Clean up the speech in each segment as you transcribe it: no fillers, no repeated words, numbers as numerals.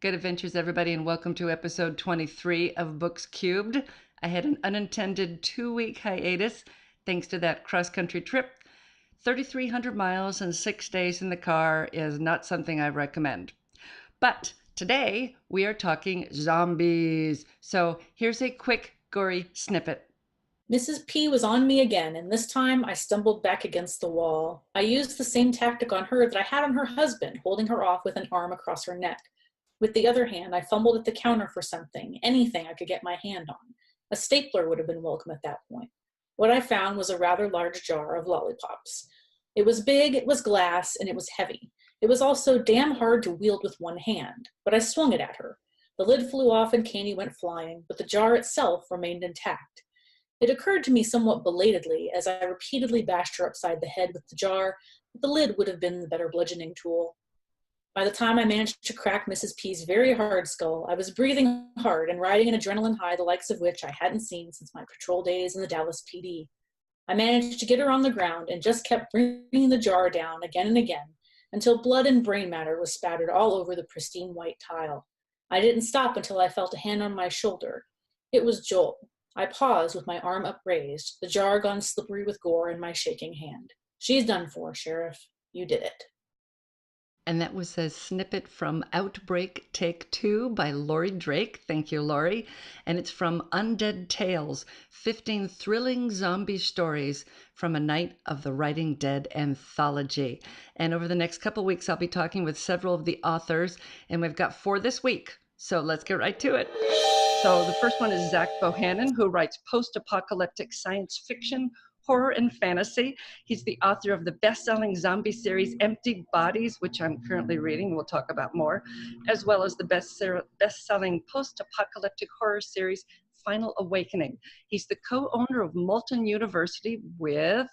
Good adventures, everybody, and welcome to episode 23 of Books Cubed. I had an unintended 2-week hiatus thanks to that cross-country trip. 3,300 miles and 6 days in the car is not something I recommend. But today we are talking zombies. So here's a quick, gory snippet. Mrs. P was on me again, and this time I stumbled back against the wall. I used the same tactic on her that I had on her husband, holding her off with an arm across her neck. With the other hand, I fumbled at the counter for something, anything I could get my hand on. A stapler would have been welcome at that point. What I found was a rather large jar of lollipops. It was big, it was glass, and it was heavy. It was also damn hard to wield with one hand, but I swung it at her. The lid flew off and candy went flying, but the jar itself remained intact. It occurred to me somewhat belatedly as I repeatedly bashed her upside the head with the jar that the lid would have been the better bludgeoning tool. By the time I managed to crack Mrs. P's very hard skull, I was breathing hard and riding an adrenaline high the likes of which I hadn't seen since my patrol days in the Dallas PD. I managed to get her on the ground and just kept bringing the jar down again and again until blood and brain matter was spattered all over the pristine white tile. I didn't stop until I felt a hand on my shoulder. It was Joel. I paused with my arm upraised, the jar gone slippery with gore in my shaking hand. She's done for, Sheriff. You did it. And that was a snippet from Outbreak Take 2 by Lori Drake. Thank you, Lori. And it's from Undead Tales, 15 thrilling zombie stories from a night of the Writing Dead Anthology. And over the next couple weeks, I'll be talking with several of the authors, and we've got 4 this week. So let's get right to it. So the first one is Zach Bohannon, who writes post-apocalyptic science fiction, horror, and fantasy. He's the author of the best-selling zombie series Empty Bodies, which I'm currently reading. We'll talk about more, as well as the best-selling post-apocalyptic horror series Final Awakening. He's the co-owner of Moulton University with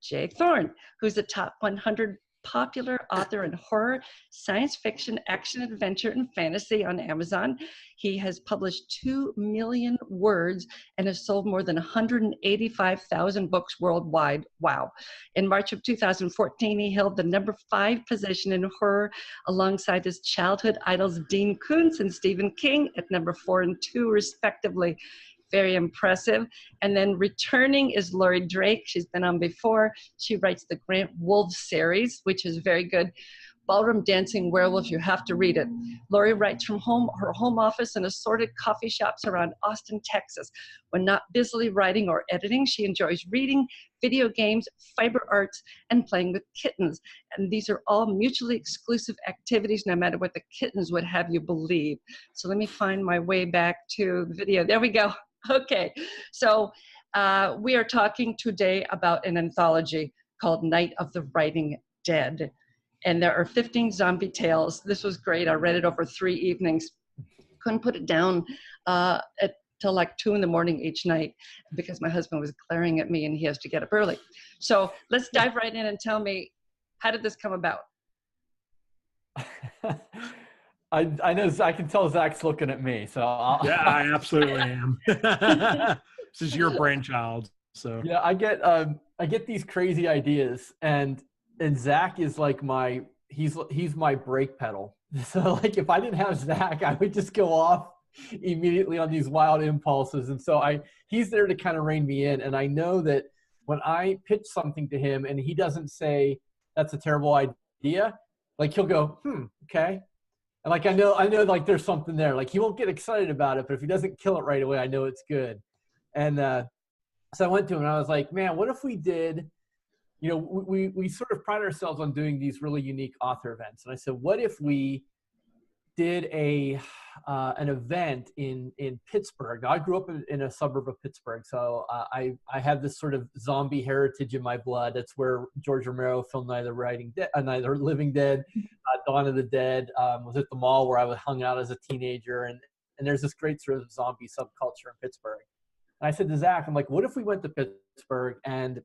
Jay Thorn, who's a top 100 popular author in horror, science fiction, action, adventure, and fantasy on Amazon. He has published 2 million words and has sold more than 185,000 books worldwide. Wow. In March of 2014, he held the number 5 position in horror alongside his childhood idols Dean Koontz and Stephen King at number 4 and 2, respectively. Very impressive. And then returning is Lori Drake. She's been on before. She writes the Grant Wolves series, which is very good. Ballroom Dancing Werewolf, you have to read it. Lori writes from her home office in assorted coffee shops around Austin, Texas. When not busily writing or editing, she enjoys reading, video games, fiber arts, and playing with kittens. And these are all mutually exclusive activities, no matter what the kittens would have you believe. So let me find my way back to the video. There we go. Okay, so we are talking today about an anthology called Night of the Writing Dead. And there are 15 zombie tales. This was great. I read it over 3 evenings. Couldn't put it down till like 2 in the morning each night because my husband was glaring at me and he has to get up early. So let's dive right in and tell me, how did this come about? I know I can tell Zach's looking at me, so yeah, I absolutely am. This is your brainchild, so yeah. I get these crazy ideas, and Zach is like he's my brake pedal. So like if I didn't have Zach, I would just go off immediately on these wild impulses, and so he's there to kind of rein me in. And I know that when I pitch something to him and he doesn't say that's a terrible idea, like he'll go, okay. And like I know like there's something there. Like he won't get excited about it, but if he doesn't kill it right away, I know it's good. And so I went to him and I was like, man, what if we did, we sort of pride ourselves on doing these really unique author events. And I said, what if we did an event in Pittsburgh? Now, I grew up in a suburb of Pittsburgh, so I have this sort of zombie heritage in my blood. That's where George Romero filmed Neither Living Dead, Dawn of the Dead. Was at the mall where I hung out as a teenager, and there's this great sort of zombie subculture in Pittsburgh. And I said to Zach, I'm like, what if we went to Pittsburgh and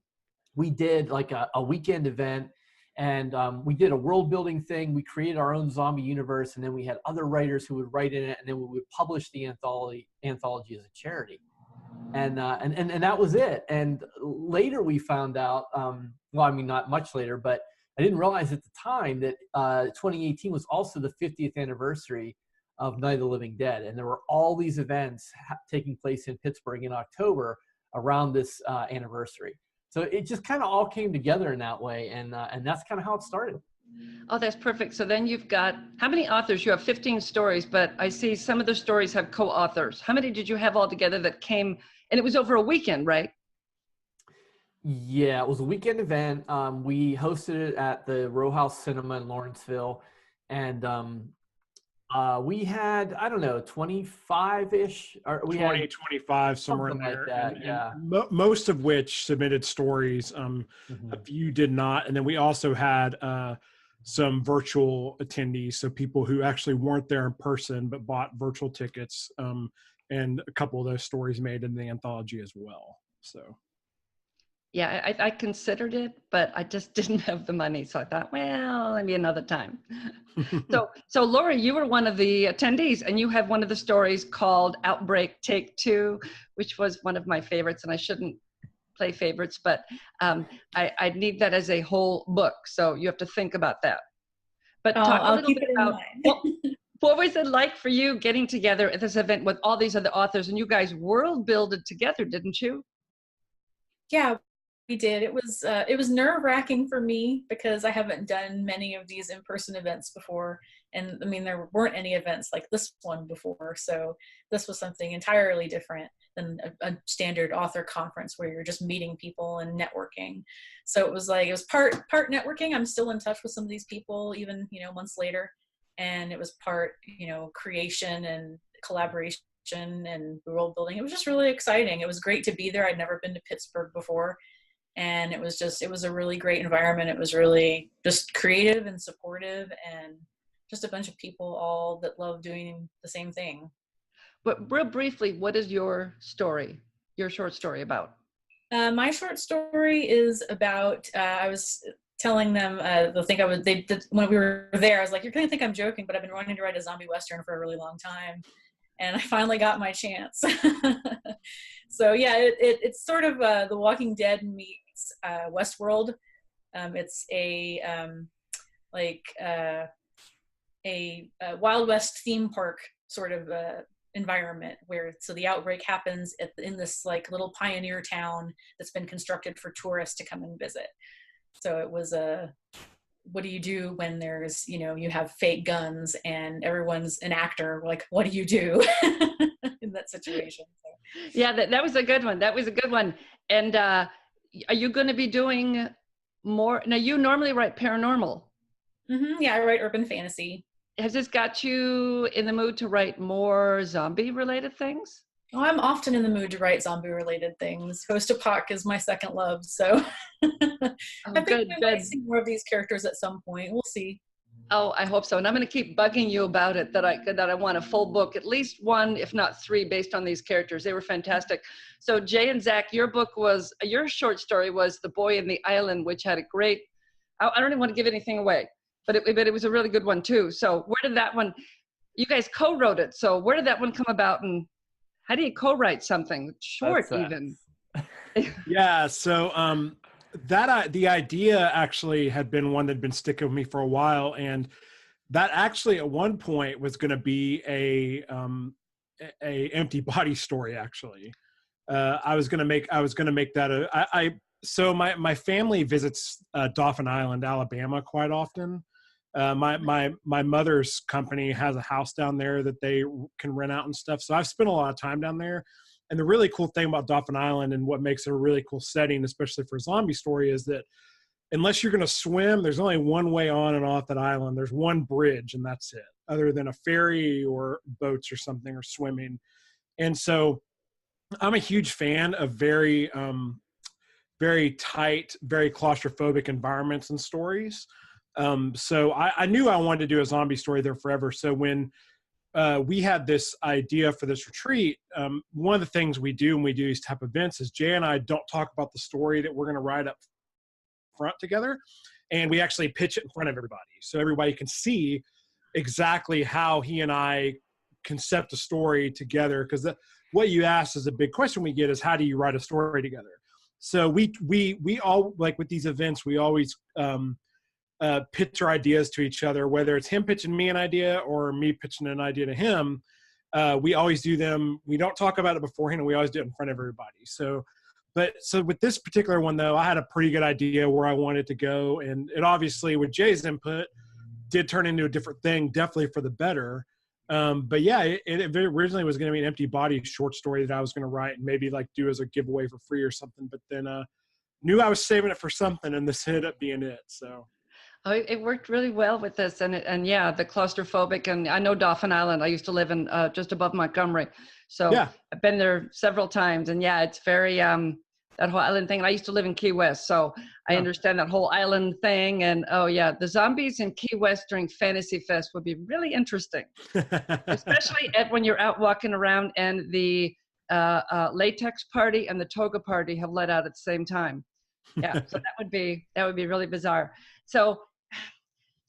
we did like a weekend event? And we did a world building thing. We created our own zombie universe, and then we had other writers who would write in it, and then we would publish the anthology as a charity. And that was it. And later we found out, well, I mean, not much later, but I didn't realize at the time that 2018 was also the 50th anniversary of Night of the Living Dead. And there were all these events taking place in Pittsburgh in October around this anniversary. So it just kind of all came together in that way. And that's kind of how it started. Oh, that's perfect. So then you've got, how many authors? You have 15 stories, but I see some of the stories have co-authors. How many did you have all together that came, and it was over a weekend, right? Yeah, it was a weekend event. We hosted it at the Row House Cinema in Lawrenceville. And we had, I don't know, 25-ish, or we 20, had 25, somewhere in there. like that, yeah. Most of which submitted stories. A few did not. And then we also had some virtual attendees, so people who actually weren't there in person but bought virtual tickets. And a couple of those stories made in the anthology as well. So. Yeah, I considered it, but I just didn't have the money. So I thought, well, maybe another time. So Lori, you were one of the attendees, and you have one of the stories called Outbreak Take Two, which was one of my favorites, and I shouldn't play favorites, but I need that as a whole book. So you have to think about that. But talk a little bit about what was it like for you getting together at this event with all these other authors, and you guys world builded together, didn't you? Yeah, we did. It was nerve-wracking for me because I haven't done many of these in-person events before. And I mean, there weren't any events like this one before. So this was something entirely different than a standard author conference where you're just meeting people and networking. So it was part networking. I'm still in touch with some of these people, even, months later. And it was part, creation and collaboration and world building. It was just really exciting. It was great to be there. I'd never been to Pittsburgh before. And it was a really great environment. It was really just creative and supportive, and just a bunch of people all that love doing the same thing. But real briefly, what is your story, your short story about? My short story is about, I was telling them, when we were there, I was like, you're going to think I'm joking, but I've been wanting to write a zombie Western for a really long time. And I finally got my chance. So yeah, it's sort of The Walking Dead meets Westworld. It's a Wild West theme park sort of environment so the outbreak happens in this little pioneer town that's been constructed for tourists to come and visit. So it was what do you do when there's, you have fake guns and everyone's an actor? What do you do in that situation? So. Yeah, that was a good one. That was a good one. And are you going to be doing more? Now, you normally write paranormal. Mm-hmm. Yeah, I write urban fantasy. Has this got you in the mood to write more zombie-related things? Oh, I'm often in the mood to write zombie-related things. Post-apoc is my second love, so I think we might see more of these characters at some point. We'll see. Oh, I hope so. And I'm going to keep bugging you about it, that I want a full book, at least one, if not three, based on these characters. They were fantastic. So Jay and Zach, your short story was The Boy in the Island, which had a great, I don't even want to give anything away, but it was a really good one too. So where did that one, you guys co-wrote it. So where did that one come about, and how do you co-write something short even? Yeah. So, the idea actually had been one that had been sticking with me for a while, and that actually at one point was going to be a empty body story. Actually, I was going to make that so my family visits Dauphin Island, Alabama, quite often. My mother's company has a house down there that they can rent out and stuff. So I've spent a lot of time down there. And the really cool thing about Dauphin Island, and what makes it a really cool setting, especially for a zombie story, is that unless you're going to swim, there's only one way on and off that island. There's one bridge, and that's it, other than a ferry or boats or something, or swimming. And so I'm a huge fan of very tight, very claustrophobic environments and stories. So I knew I wanted to do a zombie story there forever. So when we had this idea for this retreat, one of the things we do when we do these type of events is Jay and I don't talk about the story that we're going to write up front together, and we actually pitch it in front of everybody, so everybody can see exactly how he and I concept a story together. Because what you asked is a big question we get, is how do you write a story together? So we all, like with these events, we always pitch our ideas to each other, whether it's him pitching me an idea or me pitching an idea to him. We always do them. We don't talk about it beforehand, and we always do it in front of everybody. So with this particular one, though, I had a pretty good idea where I wanted to go. And it obviously, with Jay's input, did turn into a different thing, definitely for the better. But yeah, it originally was going to be an empty body short story that I was going to write and maybe like do as a giveaway for free or something. But then knew I was saving it for something, and this ended up being it. So. Oh, it worked really well with this, and yeah, the claustrophobic, and I know Dauphin Island. I used to live in just above Montgomery, so yeah. I've been there several times, and yeah, it's very that whole island thing. And I used to live in Key West, so I understand that whole island thing. And oh yeah, the zombies in Key West during Fantasy Fest would be really interesting, especially when you're out walking around and the latex party and the toga party have let out at the same time. Yeah, so that would be really bizarre. So.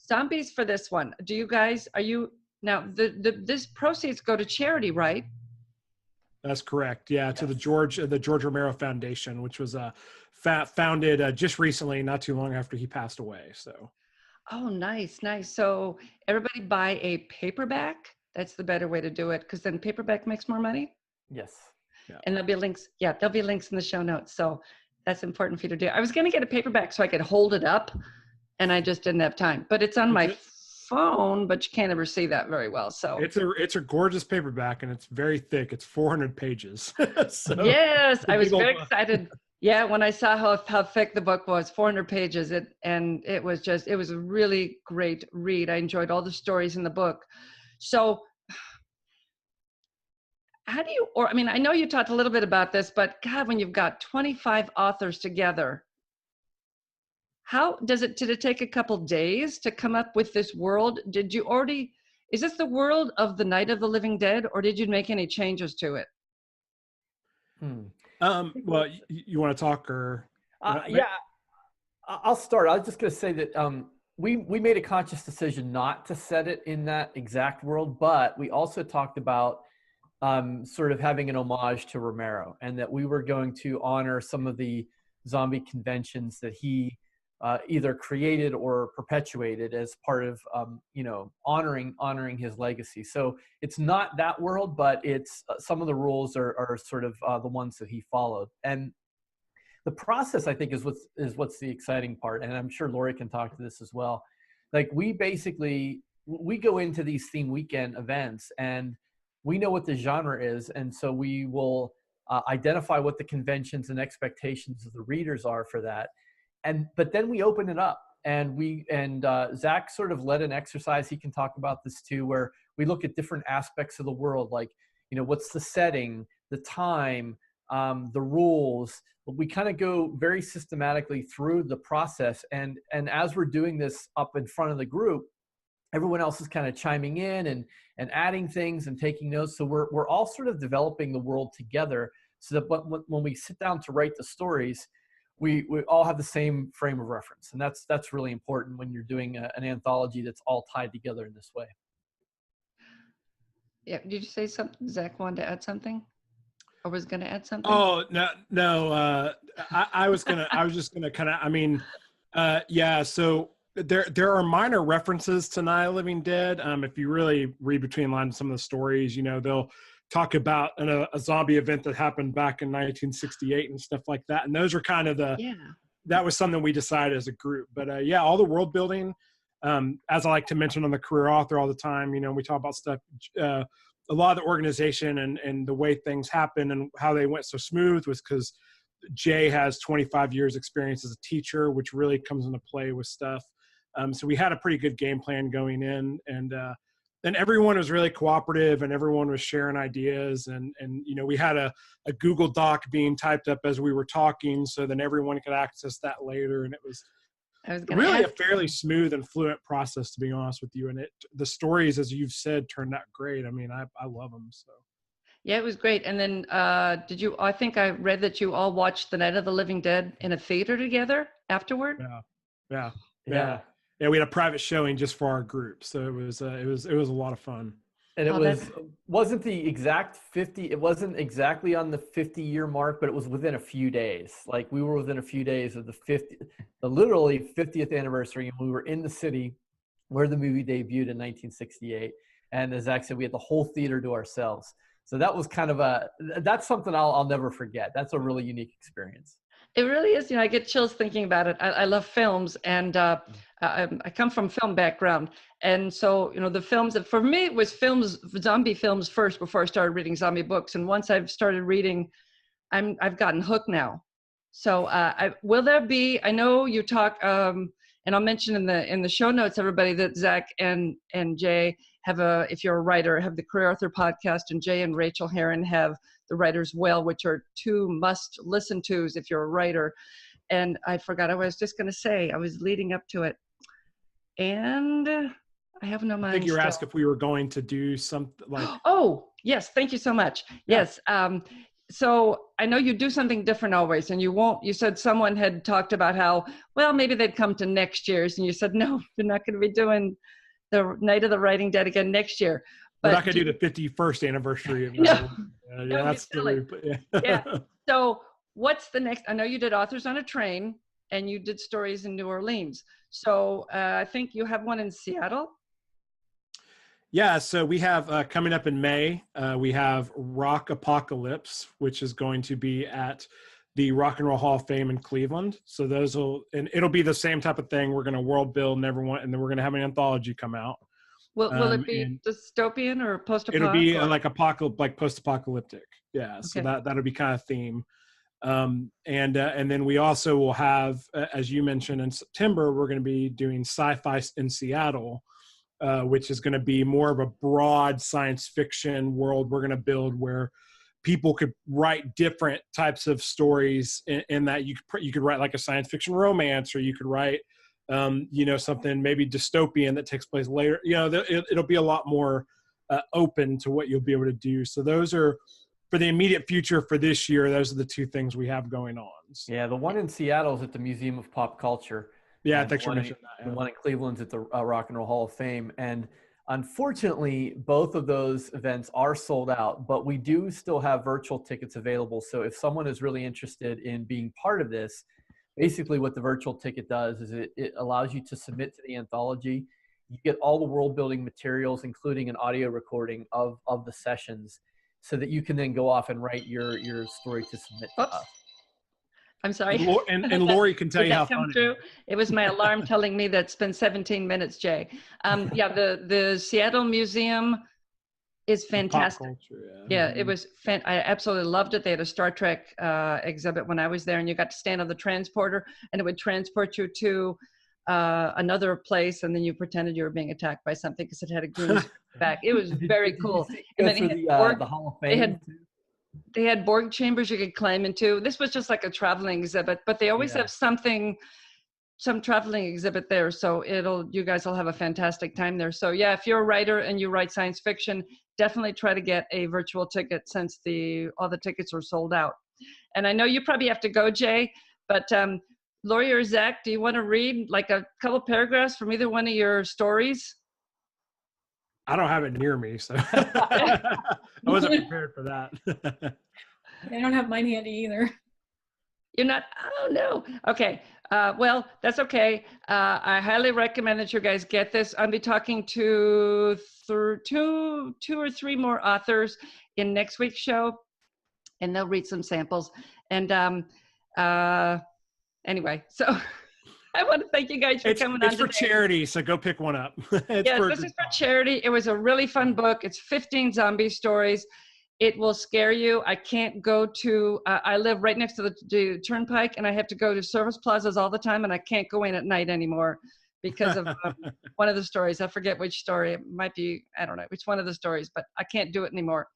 Zombies for this one. Do you guys, are you, now this proceeds go to charity, right? That's correct. Yeah. To the George Romero Foundation, which was founded just recently, not too long after he passed away. So. Oh, nice. So everybody buy a paperback. That's the better way to do it. Cause then paperback makes more money. Yes. Yeah. And there'll be links. Yeah. There'll be links in the show notes. So that's important for you to do. I was going to get a paperback so I could hold it up. And I just didn't have time, but it's on my phone, but you can't ever see that very well. So it's a gorgeous paperback, and it's very thick. It's 400 pages. So, yes, I was very excited. Yeah, when I saw how thick the book was, 400 pages, it was a really great read. I enjoyed all the stories in the book. So how do you, or I mean, I know you talked a little bit about this, but God, when you've got 25 authors together, how did it take a couple days to come up with this world? Is this the world of the Night of the Living Dead, or did you make any changes to it? Well, you want to talk or? Yeah, I'll start. I was just going to say that we made a conscious decision not to set it in that exact world, but we also talked about sort of having an homage to Romero, and that we were going to honor some of the zombie conventions that he either created or perpetuated as part of, honoring his legacy. So it's not that world, but it's some of the rules are sort of the ones that he followed. And the process, I think, is what's the exciting part. And I'm sure Lori can talk to this as well. Like we go into these theme weekend events and we know what the genre is. And so we will identify what the conventions and expectations of the readers are for that. But then we open it up, and Zach sort of led an exercise. He can talk about this too, where we look at different aspects of the world, like, what's the setting, the time, the rules. We kind of go very systematically through the process. And as we're doing this up in front of the group, everyone else is kind of chiming in and adding things and taking notes. So we're all sort of developing the world together, so that when we sit down to write the stories, we all have the same frame of reference. And that's really important when you're doing an anthology that's all tied together in this way. Yeah. Did you say something? Zach wanted to add something, or was going to add something? Oh, no. I was just gonna kind of, yeah. So there are minor references to Night of the Living Dead. If you really read between lines some of the stories, they'll talk about a zombie event that happened back in 1968 and stuff like that. And those are kind of that was something we decided as a group. But yeah, all the world building, as I like to mention on the Career Author all the time, we talk about stuff, a lot of the organization and the way things happen and how they went so smooth was because Jay has 25 years experience as a teacher, which really comes into play with stuff. So we had a pretty good game plan going in, and everyone was really cooperative, and everyone was sharing ideas, and we had a Google Doc being typed up as we were talking, so then everyone could access that later, and it was really a fairly smooth and fluent process, to be honest with you. And the stories, as you've said, turned out great. I mean, I love them. So yeah, it was great. And then I think I read that you all watched The Night of the Living Dead in a theater together afterward. Yeah. Yeah, we had a private showing just for our group, so it was a lot of fun. And it was wasn't the exact 50. It wasn't exactly on the 50-year mark, but it was within a few days. Like we were within a few days of the literally 50th anniversary, and we were in the city where the movie debuted in 1968. And as Zach said, we had the whole theater to ourselves. So that was kind of that's something I'll never forget. That's a really unique experience. It really is. I get chills thinking about it. I love films, and I come from film background. And so, the films that for me it was zombie films first before I started reading zombie books. And once I've started reading, I've gotten hooked now. So will there be, I know you talk, and I'll mention in the show notes, everybody, that Zach and Jay have if you're a writer, have the Career Author podcast, and Jay and Rachel Herron have the Writer's Well, which are 2 must listen tos if you're a writer. And I forgot, I was just going to say, I was leading up to it. And I have no mind. I think you were still. asked if we were going to do something like. Oh, yes. Thank you so much. Yeah. Yes. So I know you do something different always, and you said someone had talked about how, well, maybe they'd come to next year's, and you said, no, you're not going to be doing the Night of the Writing Dead again next year. We're not going to do the 51st anniversary. No. That's silly. Yeah. So what's the next? I know you did Authors on a Train, and you did stories in New Orleans. So I think you have one in Seattle. Yeah, so we have coming up in May, we have Rock Apocalypse, which is going to be at the Rock and Roll Hall of Fame in Cleveland. So and it'll be the same type of thing. We're going to world build and everyone, and then we're going to have an anthology come out. Will it be dystopian or post-apocalyptic? It'll be like post-apocalyptic. Yeah, so Okay. that'll be kind of theme. And then we also will have, as you mentioned, in September, we're going to be doing Sci-Fi in Seattle, which is going to be more of a broad science fiction world we're going to build, where people could write different types of stories in that you could write like a science fiction romance, or you could write something maybe dystopian that takes place later. It'll be a lot more open to what you'll be able to do. So those are, for the immediate future for this year, those are the 2 things we have going on. Yeah, the one in Seattle is at the Museum of Pop Culture. Yeah, thanks for mentioning that. The one in Cleveland's at the Rock and Roll Hall of Fame. And unfortunately, both of those events are sold out, but we do still have virtual tickets available. So if someone is really interested in being part of this, basically what the virtual ticket does is it allows you to submit to the anthology. You get all the world building materials, including an audio recording of the sessions, so that you can then go off and write your story to submit to us. I'm sorry. And Lori can tell you how fun it is. It was my alarm telling me that it's been 17 minutes, Jay. Yeah, the Seattle Museum is fantastic. Pop culture, yeah, it was I absolutely loved it. They had a Star Trek exhibit when I was there, and you got to stand on the transporter, and it would transport you to another place, and then you pretended you were being attacked by something because it had a green back. It was very cool. And then the Hall of Fame. They had Borg chambers you could climb into. This was just like a traveling exhibit, but they always have some traveling exhibit there. So you guys will have a fantastic time there. So yeah, if you're a writer and you write science fiction, definitely try to get a virtual ticket, since all the tickets are sold out. And I know you probably have to go, Jay, but Lori or Zach, do you want to read like a couple paragraphs from either one of your stories? I don't have it near me, so I wasn't prepared for that. I don't have mine handy either. You're not? Oh, no. Okay. Well, that's okay. I highly recommend that you guys get this. I'll be talking to two or three more authors in next week's show, and they'll read some samples. And anyway, so I want to thank you guys for coming on. It's for charity, so go pick one up. Yes, this is for charity. It was a really fun book. It's 15 zombie stories. It will scare you. I can't go to, I live right next to the turnpike, and I have to go to service plazas all the time, and I can't go in at night anymore because of one of the stories. I forget which story. It might be, I don't know, which one of the stories, but I can't do it anymore.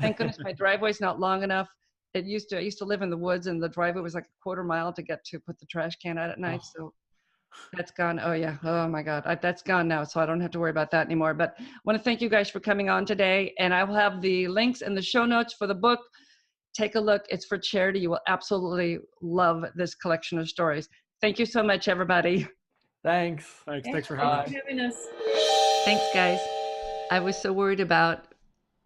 Thank goodness my driveway's not long enough. I used to live in the woods, and the driveway was like a quarter mile to get to put the trash can out at night. So that's gone. Oh yeah. Oh my God. That's gone now. So I don't have to worry about that anymore. But I want to thank you guys for coming on today. And I will have the links in the show notes for the book. Take a look. It's for charity. You will absolutely love this collection of stories. Thank you so much, everybody. Thanks. Thanks for having us. Thanks, guys. I was so worried about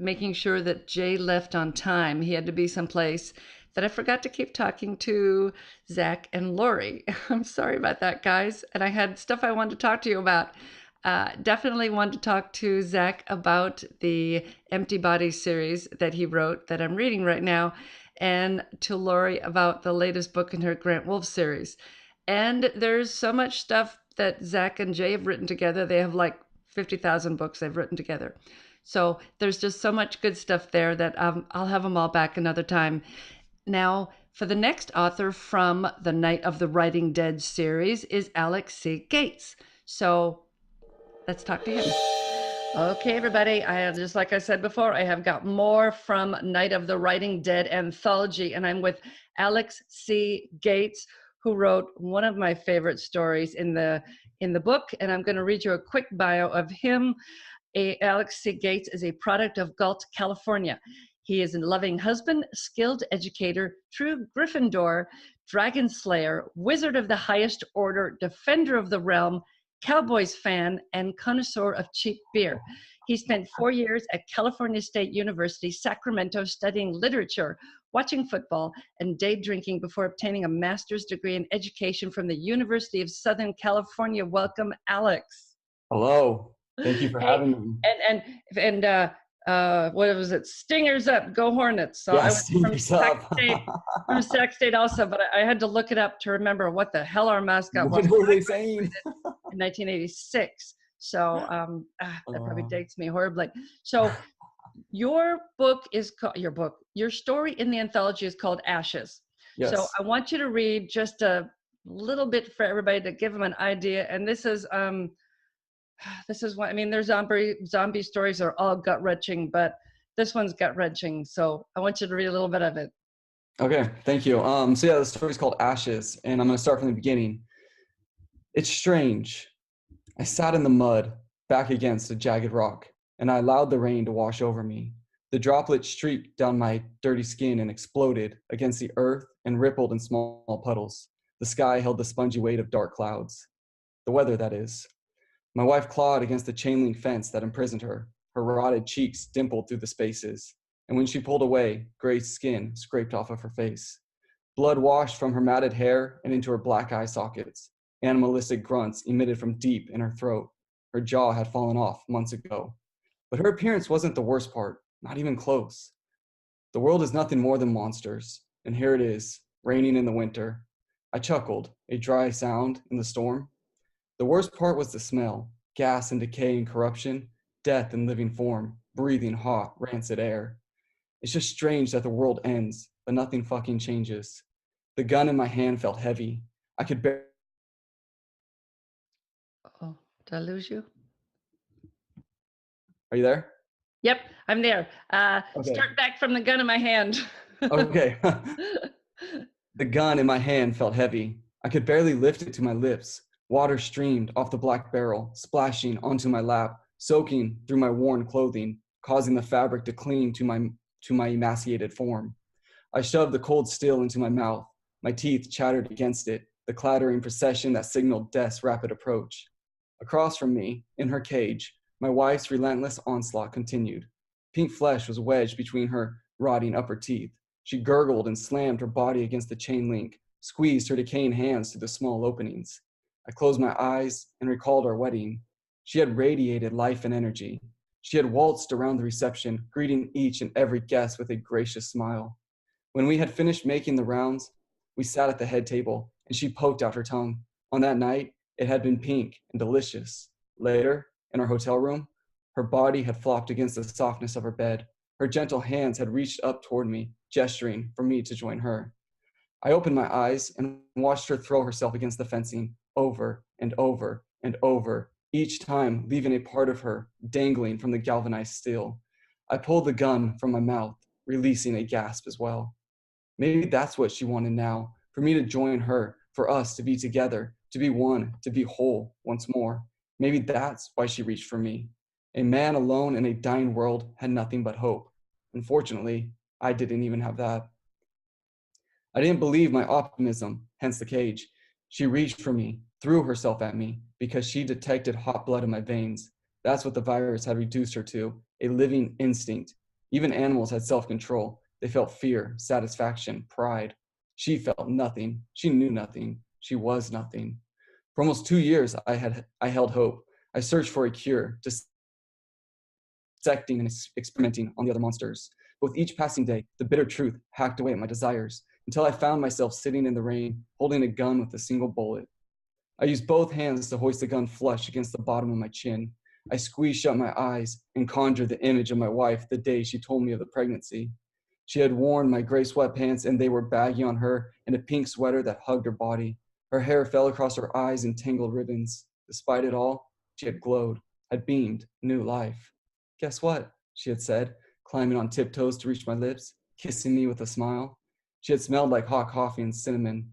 making sure that Jay left on time. He had to be someplace that I forgot to keep talking to Zach and Lori. I'm sorry about that, guys. And I had stuff I wanted to talk to you about. Definitely wanted to talk to Zach about the Empty Body series that he wrote that I'm reading right now, and to Lori about the latest book in her Grant Wolf series. And there's so much stuff that Zach and Jay have written together. They have like 50,000 books they've written together. So there's just so much good stuff there that I'll have them all back another time. Now, for the next author from the Night of the Writing Dead series is Alex C. Gates. So let's talk to him. Okay, everybody, just like I said before, I have got more from Night of the Writing Dead Anthology, and I'm with Alex C. Gates, who wrote one of my favorite stories in the book, and I'm going to read you a quick bio of him. Alex C. Gates is a product of Galt, California. He is a loving husband, skilled educator, true Gryffindor, dragon slayer, wizard of the highest order, defender of the realm, Cowboys fan, and connoisseur of cheap beer. He spent 4 years at California State University, Sacramento, studying literature, watching football, and day drinking before obtaining a master's degree in education from the University of Southern California. Welcome, Alex. Hello. Thank you for having me. And what was it? Stingers up, go Hornets. So yes, I was from Sac State also, but I had to look it up to remember what the hell our mascot was. What were they saying? In 1986. So that probably dates me horribly. So your story in the anthology is called Ashes. Yes. So I want you to read just a little bit for everybody to give them an idea. And this is what I mean. Their zombie stories are all gut wrenching, but this one's gut wrenching. So I want you to read a little bit of it. Okay, thank you. So yeah, the story's called Ashes, and I'm going to start from the beginning. It's strange. I sat in the mud, back against a jagged rock, and I allowed the rain to wash over me. The droplets streaked down my dirty skin and exploded against the earth and rippled in small puddles. The sky held the spongy weight of dark clouds. The weather, that is. My wife clawed against the chain link fence that imprisoned her. Her rotted cheeks dimpled through the spaces, and when she pulled away, gray skin scraped off of her face. Blood washed from her matted hair and into her black eye sockets. Animalistic grunts emitted from deep in her throat. Her jaw had fallen off months ago. But her appearance wasn't the worst part, not even close. The world is nothing more than monsters, and here it is, raining in the winter. I chuckled, a dry sound in the storm. The worst part was the smell, gas and decay and corruption, death in living form, breathing hot, rancid air. It's just strange that the world ends, but nothing fucking changes. The gun in my hand felt heavy. I could bear. Oh, did I lose you? Are you there? Yep, I'm there. Okay. Start back from the gun in my hand. Okay. The gun in my hand felt heavy. I could barely lift it to my lips. Water streamed off the black barrel, splashing onto my lap, soaking through my worn clothing, causing the fabric to cling to my emaciated form. I shoved the cold steel into my mouth. My teeth chattered against it, the clattering procession that signaled death's rapid approach. Across from me, in her cage, my wife's relentless onslaught continued. Pink flesh was wedged between her rotting upper teeth. She gurgled and slammed her body against the chain link, squeezed her decaying hands through the small openings. I closed my eyes and recalled our wedding. She had radiated life and energy. She had waltzed around the reception, greeting each and every guest with a gracious smile. When we had finished making the rounds, we sat at the head table, and she poked out her tongue. On that night, it had been pink and delicious. Later, in our hotel room, her body had flopped against the softness of her bed. Her gentle hands had reached up toward me, gesturing for me to join her. I opened my eyes and watched her throw herself against the fencing, over and over and over, each time leaving a part of her dangling from the galvanized steel. I pulled the gun from my mouth, releasing a gasp as well. Maybe that's what she wanted now, for me to join her, for us to be together, to be one, to be whole once more. Maybe that's why she reached for me. A man alone in a dying world had nothing but hope. Unfortunately, I didn't even have that. I didn't believe my optimism, hence the cage. She reached for me, threw herself at me, because she detected hot blood in my veins. That's what the virus had reduced her to, a living instinct. Even animals had self-control. They felt fear, satisfaction, pride. She felt nothing. She knew nothing. She was nothing. For almost 2 years, I held hope. I searched for a cure, dissecting and experimenting on the other monsters. But with each passing day, the bitter truth hacked away at my desires until I found myself sitting in the rain, holding a gun with a single bullet. I used both hands to hoist the gun flush against the bottom of my chin. I squeezed shut my eyes and conjured the image of my wife the day she told me of the pregnancy. She had worn my gray sweatpants, and they were baggy on her, and a pink sweater that hugged her body. Her hair fell across her eyes in tangled ribbons. Despite it all, she had glowed, had beamed new life. Guess what? She had said, climbing on tiptoes to reach my lips, kissing me with a smile. She had smelled like hot coffee and cinnamon.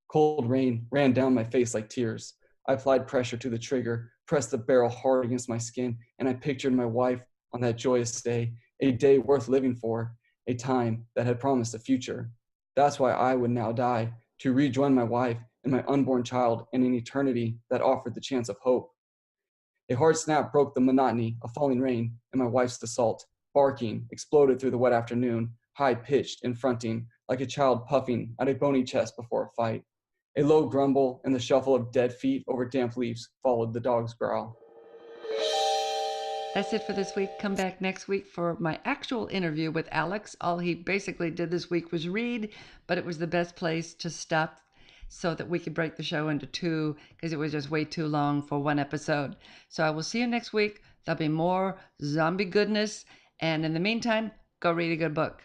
Cold rain ran down my face like tears. I applied pressure to the trigger, pressed the barrel hard against my skin, and I pictured my wife on that joyous day, a day worth living for, a time that had promised a future. That's why I would now die, to rejoin my wife and my unborn child in an eternity that offered the chance of hope. A hard snap broke the monotony of falling rain, and my wife's assault, barking, exploded through the wet afternoon, high-pitched and fronting, like a child puffing at a bony chest before a fight. A low grumble and the shuffle of dead feet over damp leaves followed the dog's growl. That's it for this week. Come back next week for my actual interview with Alex. All he basically did this week was read, but it was the best place to stop so that we could break the show into two because it was just way too long for one episode. So I will see you next week. There'll be more zombie goodness. And in the meantime, go read a good book.